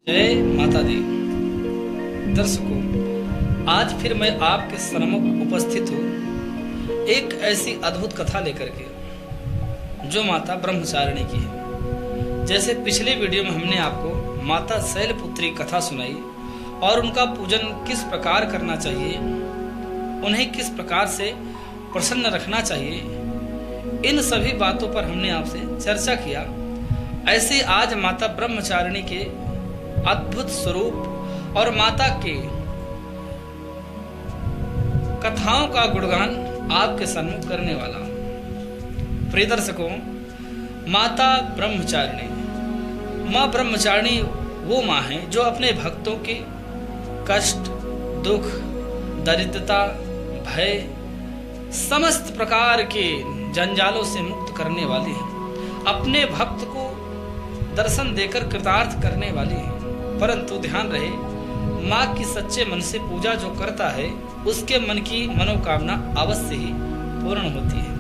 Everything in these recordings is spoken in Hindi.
जय माता दी। दर्शकों, आज फिर मैं आपके सम्मुख उपस्थित हूँ एक ऐसी अद्भुत कथा लेकर के जो माता ब्रह्मचारिणी की है। जैसे पिछले वीडियो में हमने आपको माता शैलपुत्री कथा सुनाई और उनका पूजन किस प्रकार करना चाहिए, उन्हें किस प्रकार से प्रसन्न रखना चाहिए, इन सभी बातों पर हमने आपसे चर्चा किया। ऐसे आज माता ब्रह्मचारिणी के अद्भुत स्वरूप और माता के कथाओं का गुणगान आपके सम्मुख करने वाला। प्रिय दर्शकों, माता ब्रह्मचारिणी, माँ ब्रह्मचारिणी वो माँ है जो अपने भक्तों के कष्ट, दुख, दरिद्रता, भय, समस्त प्रकार के जंजालों से मुक्त करने वाली है। अपने भक्त को दर्शन देकर कृतार्थ करने वाली है। परंतु ध्यान रहे, माँ की सच्चे मन से पूजा जो करता है उसके मन की मनोकामना अवश्य ही पूर्ण होती है।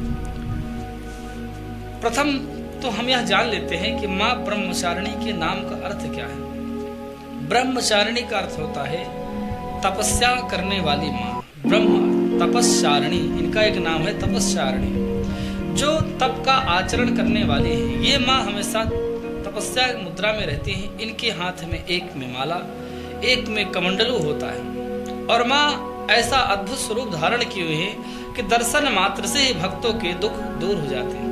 प्रथम तो हम यह जान लेते हैं कि माँ ब्रह्मचारिणी के नाम का अर्थ क्या है। ब्रह्मचारिणी का अर्थ होता है तपस्या करने वाली माँ। ब्रह्म तपस्चारिणी, इनका एक नाम है तपस्चारिणी, जो तप का आचरण करने वाली है। ये माँ हमेशा तपस्या मुद्रा में रहती हैं। इनके हाथ में एक में माला, एक में कमंडलू होता है और माँ ऐसा अद्भुत स्वरूप धारण किए हुए हैं कि दर्शन मात्र से ही भक्तों के दुख दूर हो जाते हैं।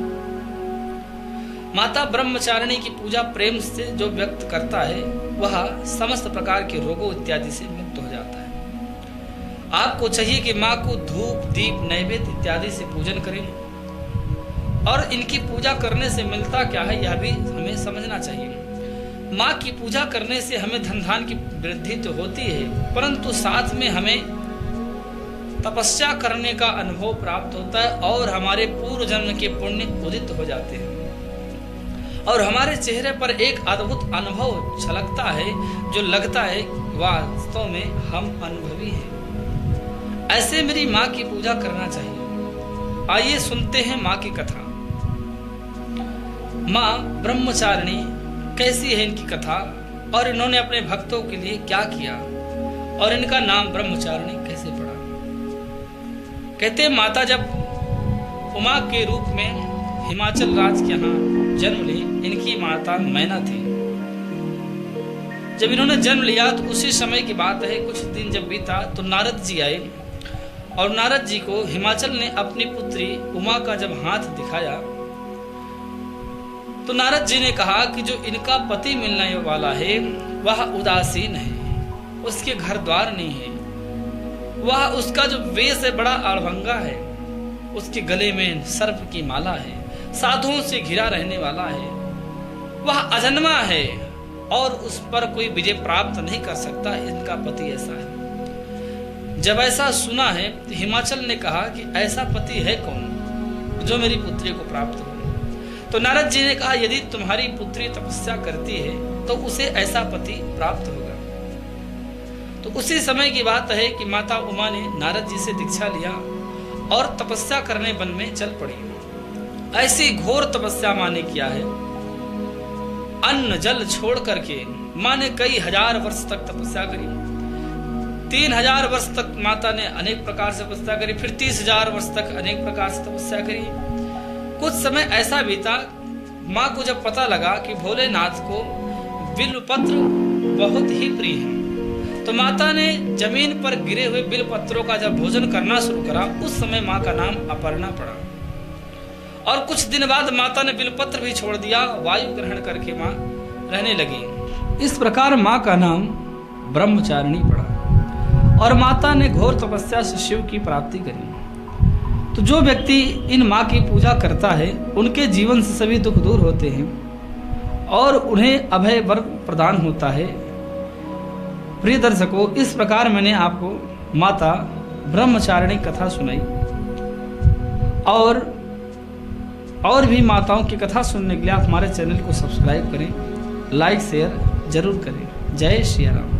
माता ब्रह्मचारिणी की पूजा प्रेम से जो व्यक्त करता है वह समस्त प्रकार के रोगों इत्यादि से मुक्त हो जाता है। आपको चाहिए कि माँ को धूप, दीप, नैवेद्य इत्यादि से पूजन करें और इनकी पूजा करने से मिलता क्या है यह भी हमें समझना चाहिए। माँ की पूजा करने से हमें धन धान की वृद्धि तो होती है, परंतु साथ में हमें तपस्या करने का अनुभव प्राप्त होता है और हमारे पूर्व जन्म के पुण्य उदित हो जाते हैं और हमारे चेहरे पर एक अद्भुत अनुभव छलकता है जो लगता है वास्तव में हम अनुभवी हैं। ऐसे मेरी माँ की पूजा करना चाहिए। आइए सुनते हैं माँ की कथा। माँ ब्रह्मचारिणी कैसी है इनकी कथा और इन्होंने अपने भक्तों के लिए क्या किया और इनका नाम ब्रह्मचारिणी कैसे पड़ा। कहते माता जब उमा के रूप में हिमाचल राज्य के यहाँ जन्म ली, इनकी माता मैना थी। जब इन्होंने जन्म लिया तो उसी समय की बात है। कुछ दिन जब बीता तो नारद जी आए और नारद जी को हिमाचल ने अपनी पुत्री उमा का जब हाथ दिखाया तो नारद जी ने कहा कि जो इनका पति मिलने वाला है वह उदासीन है, उसके घर द्वार नहीं है, वह उसका जो वेश है बड़ा अड़भंगा है, उसके गले में सर्प की माला है, साधुओं से घिरा रहने वाला है, वह अजन्मा है और उस पर कोई विजय प्राप्त नहीं कर सकता। इनका पति ऐसा है। जब ऐसा सुना है तो हिमाचल ने कहा कि ऐसा पति है कौन जो मेरी पुत्री को प्राप्त हो। तो नारद जी ने कहा यदि तुम्हारी पुत्री तपस्या करती है तो उसे ऐसा पति प्राप्त होगा। तो उसी समय की बात है कि माता उमा ने नारद जी से दीक्षा लिया और तपस्या करने वन में चल पड़ी। ऐसी घोर तपस्या माँ ने किया है। अन्न जल छोड़ करके माँ ने कई हजार वर्ष तक तपस्या करी। 3000 वर्ष तक माता ने अनेक प्रकार से तपस्या करी, फिर 30,000 वर्ष तक अनेक प्रकार से तपस्या करी। कुछ समय ऐसा बीता, माँ को जब पता लगा कि भोलेनाथ को बिल्वपत्र बहुत ही प्रिय है तो माता ने जमीन पर गिरे हुए बिल्वपत्रों का जब भोजन करना शुरू करा, उस समय माँ का नाम अपर्णा पड़ा और कुछ दिन बाद माता ने बिल्वपत्र भी छोड़ दिया, वायु ग्रहण करके माँ रहने लगी। इस प्रकार माँ का नाम ब्रह्मचारिणी पड़ा और माता ने घोर तपस्या से शिव की प्राप्ति करी। तो जो व्यक्ति इन माँ की पूजा करता है उनके जीवन से सभी दुख दूर होते हैं और उन्हें अभय वर प्रदान होता है। प्रिय दर्शकों, इस प्रकार मैंने आपको माता ब्रह्मचारिणी कथा सुनाई और भी माताओं की कथा सुनने के लिए आप हमारे चैनल को सब्सक्राइब करें, लाइक शेयर जरूर करें। जय श्री राम।